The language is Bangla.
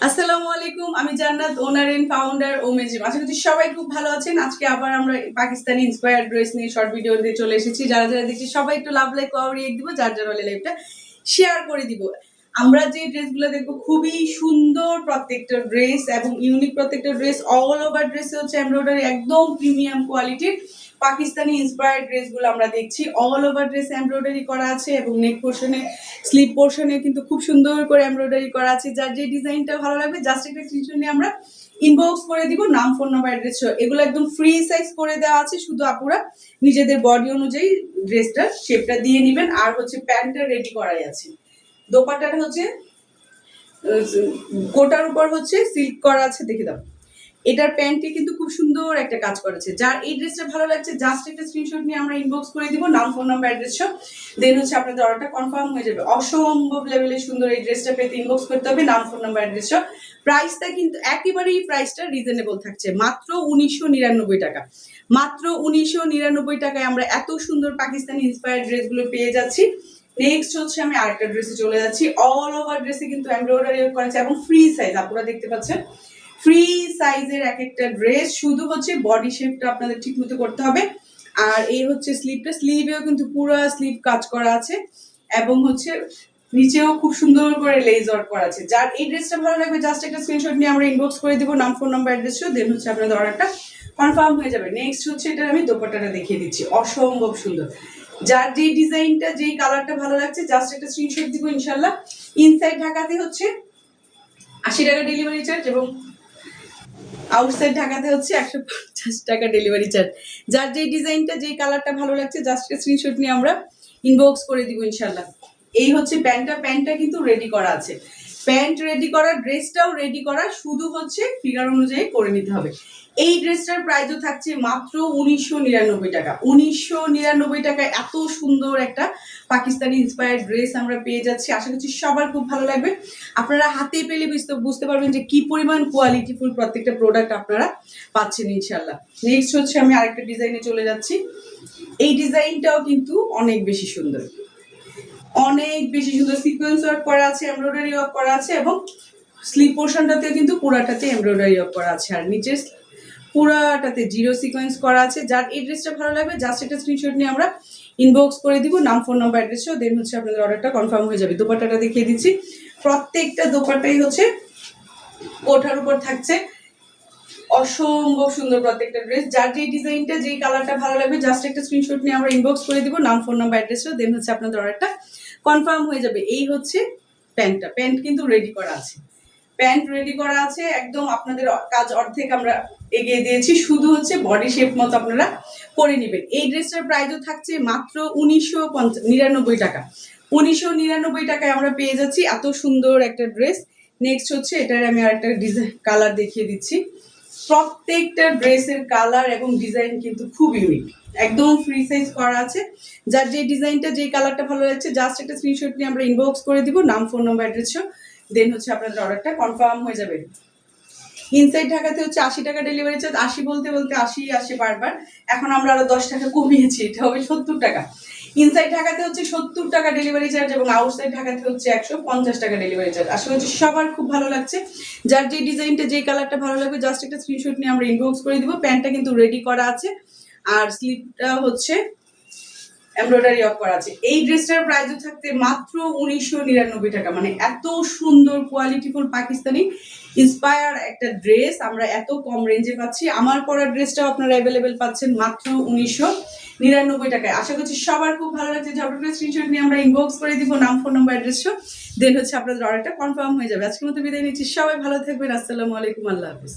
আসসালামু আলাইকুম, আমি জান্নাত, ওনার এন্ড ফাউন্ডার ওমেজিম। আশা করছি সবাই খুব ভালো আছেন। আজকে আবার আমরা পাকিস্তানি ইন্সপায়ার্ড ড্রেস নিয়ে শর্ট ভিডিও দিয়ে চলে এসেছি। যারা যারা দেখছি সবাই একটু লাভ লাইক পাওয়ার রিয়েক্ট দিব, যার যার হলে লাইভটা শেয়ার করে দিব। আমরা যে ড্রেসগুলো দেখবো খুবই সুন্দর প্রত্যেকটা ড্রেস এবং ইউনিক প্রত্যেকটা ড্রেস। অল ওভার ড্রেসে হচ্ছে এমব্রয়ডারি একদম প্রিমিয়াম কোয়ালিটির পাকিস্তানি ইন্সপায়ার্ড ড্রেসগুলো আমরা দেখছি। অল ওভার ড্রেস এমব্রয়ডারি করা আছে এবং নেক পোর্শনে, স্লিভ পোর্শনে কিন্তু খুব সুন্দর করে এমব্রয়ডারি করা আছে। যার যে ডিজাইনটা ভালো লাগবে জাস্ট একটা স্ক্রিনশট নিয়ে আমরা ইনবক্স করে দিব, নাম, ফোন নাম্বার, অ্যাড্রেস। এগুলো একদম ফ্রি সাইজ করে দেওয়া আছে, শুধু আপুরা নিজেদের বডি অনুযায়ী ড্রেসটার শেপটা দিয়ে নেবেন। আর হচ্ছে প্যান্টটা রেডি করাই আছে। দোপাট্টাটা হচ্ছে কোটার উপর হচ্ছে সিল্ক করা আছে, দেখে দাও। এটার প্যান্টে কিন্তু খুব সুন্দর একটা কাজ করেছে। যার এই ড্রেসটা ভালো লাগছে জাস্ট একটা স্ক্রিনশট নিয়ে আমরা ইনবক্স করে দিব, নাম, ফোন নাম্বার, অ্যাড্রেস সব। দেন হচ্ছে আপনাদের অর্ডারটা কনফার্ম হয়ে যাবে। অসম্ভব লেভেলের সুন্দর এই ড্রেসটা পেতে ইনবক্স করতে হবে, নাম, ফোন নাম্বার, অ্যাড্রেস সব। প্রাইসটা কিন্তু একেবারেই প্রাইসটা রিজনেবল থাকছে, মাত্র 1999 টাকা। মাত্র 1999 টাকায় আমরা এত সুন্দর পাকিস্তানি ইন্সপায়ার্ড ড্রেসগুলো পেয়ে যাচ্ছি। নেক্সট হচ্ছে আমি আরেকটা ড্রেসে চলে যাচ্ছি। অল ওভার ড্রেসে কিন্তু এমব্রয়ডারি করেছে এবং ফ্রি সাইজ, আপনারা দেখতে পাচ্ছেন ফ্রি সাইজের এক একটা ড্রেস। শুধু হচ্ছে বডি শেপটা আপনাদের ঠিক মতো করতে হবে। আর এই হচ্ছে স্লিভটা, স্লিভেও কিন্তু পুরো স্লিভ কাজ করা আছে এবং হচ্ছে নিচেও খুব সুন্দর করে লেজ ওয়ার্ক করা আছে। যার এই ড্রেসটা ভালো লাগবে জাস্ট একটা স্ক্রিনশট নিয়ে আমরা ইনবক্স করে দিব, নাম, ফোন নাম্বার, অ্যাড্রেস। দেন হচ্ছে আপনাদের অর্ডারটা কনফার্ম হয়ে যাবে। নেক্সট হচ্ছে এটা আমি দোপাট্টাটা দেখিয়ে দিচ্ছি, অসম্ভব সুন্দর। যার যে ডিজাইনটা, যেই কালারটা ভালো লাগছে জাস্ট একটা স্ক্রিনশট দিব ইনশাল্লাহ। ইনসাইড ঢাকাতে হচ্ছে 80 টাকা ডেলিভারি চার্জ এবং আউটসাইড ঢাকাতে হচ্ছে 150 টাকা ডেলিভারি চার্জ। যার যেই ডিজাইনটা, যেই কালারটা ভালো লাগছে জাস্ট স্ক্রিনশট নিয়ে আমরা ইনবক্স করে দিব ইনশাল্লাহ। এই হচ্ছে প্যান্টটা কিন্তু রেডি করা আছে। প্যান্ট রেডি করা, ড্রেসটাও রেডি করা, শুধু হচ্ছে ফিগার অনুযায়ী করে নিতে হবে। এই ড্রেসটার প্রাইসও থাকছে মাত্র 1999 টাকা। 1999 টাকায় এত সুন্দর একটা পাকিস্তানি ইন্সপায়ার্ড ড্রেস আমরা পেয়ে যাচ্ছি। আশা করছি সবার খুব ভালো লাগবে। আপনারা হাতে পেলে বুঝতে পারবেন যে কি পরিমাণ কোয়ালিটিফুল প্রত্যেকটা প্রোডাক্ট আপনারা পাচ্ছেন ইনশাল্লাহ। নেক্সট হচ্ছে আমি আরেকটা ডিজাইনে চলে যাচ্ছি। এই ডিজাইনটাও কিন্তু অনেক বেশি সুন্দর, অনেক বেশি সুন্দর। সিকোয়েন্স ওয়ার্ক করা আছে, এমব্রয়ডারি ওয়ার্ক করা আছে এবং স্লিভ পোর্শনটাতে কিন্তু পুরাটাতে এমব্রয়ডারি ওয়ার্ক করা আছে। আর নিচের পুরাটাতে জিরো সিকোয়েন্স করা আছে। যার এই ড্রেসটা ভালো লাগবে জাস্ট একটা স্ক্রিনশট নিয়ে আমরা ইনবক্স করে দিব, নাম, ফোন নাম্বার, অ্যাড্রেস। দেন হচ্ছে আপনাদের অর্ডারটা কনফার্ম হয়ে যাবে। দোপাট্টাটা দেখিয়ে দিচ্ছি। প্রত্যেকটা দোপাট্টাই হচ্ছে কোঠার উপর থাকছে, অসম্ভব সুন্দর প্রত্যেকটা ড্রেস। যার যেই ডিজাইনটা, যেই কালারটা ভালো লাগবে জাস্ট একটা স্ক্রিনশট নিয়ে আমরা ইনবক্স করে দিব, নাম, ফোন নাম্বার, অ্যাড্রেস। দেন হচ্ছে আপনাদের অর্ডারটা কনফার্ম হয়ে যাবে। এই হচ্ছে প্যান্টটা, প্যান্ট কিন্তু রেডি করা আছে। প্যান্ট রেডি করা আছে একদম। আপনাদের কাজ অর্ধেক আমরা এগিয়ে দিয়েছি, শুধু হচ্ছে বডি শেপ মতো আপনারা করে নেবেন। এই ড্রেসটার প্রাইসও থাকছে মাত্র 1999 টাকা। 1999 টাকায় আমরা পেয়ে যাচ্ছি এত সুন্দর একটা ড্রেস। নেক্সট হচ্ছে এটার আমি আরেকটা ডিজাইন কালার দেখিয়ে দিচ্ছি। প্রত্যেকটা ড্রেসের কালার এবং ডিজাইন কিন্তু খুব ইউনিক, একদম ফ্রি সাইজ করা আছে। যার যে ডিজাইনটা, যেই কালারটা ভালো লাগছে জাস্ট একটা স্ক্রিনশট নিয়ে আমরা ইনবক্স করে দিব, নাম, ফোন নাম্বার, অ্যাড্রেস। দেন হচ্ছে আপনাদের অর্ডারটা কনফার্ম হয়ে যাবে। ইনসাইড ঢাকাতে হচ্ছে 80 টাকা ডেলিভারি চার্জ। 80 বলতে বলতে 80 আসে বারবার, এখন আমরা আরো 10 টাকা কমিয়েছি, এটা হবে 70 টাকা। ইনসাইড ঢাকাতে হচ্ছে 70 টাকা ডেলিভারি চার্জ এবং আউটসাইড ঢাকাতে হচ্ছে 150 টাকা ডেলিভারি চার্জ। আসলে হচ্ছে সবার খুব ভালো লাগছে। যার যে ডিজাইনটা, যে কালারটা ভালো লাগবে জাস্ট একটা স্ক্রিনশট নিয়ে আমরা ইনবক্স করে দিব। প্যান্টটা কিন্তু রেডি করা আছে আর স্লিভটা হচ্ছে এমব্রয়ডারি ওয়ার্ক করা আছে। এই ড্রেসটার প্রাইসও থাকতে মাত্র 1999 টাকা। মানে এত সুন্দর কোয়ালিটিফুল পাকিস্তানি ইন্সপায়ার একটা ড্রেস আমরা এত কম রেঞ্জে পাচ্ছি। আমার পরা ড্রেসটাও আপনারা অ্যাভেলেবেল পাচ্ছেন মাত্র 1999 টাকায়। আশা করছি সবার খুব ভালো লাগছে। ঝটপট স্ক্রিনশট নিয়ে আমরা ইনবক্স করে দিব, নাম, ফোন নাম্বার, অ্যাড্রেস। দেন হচ্ছে আপনাদের অর্ডারটা কনফার্ম হয়ে যাবে। আজকের মতো বিদায় নিচ্ছি, সবাই ভালো থাকবেন। আসসালামু আলাইকুম, আল্লাহ হাফিজ।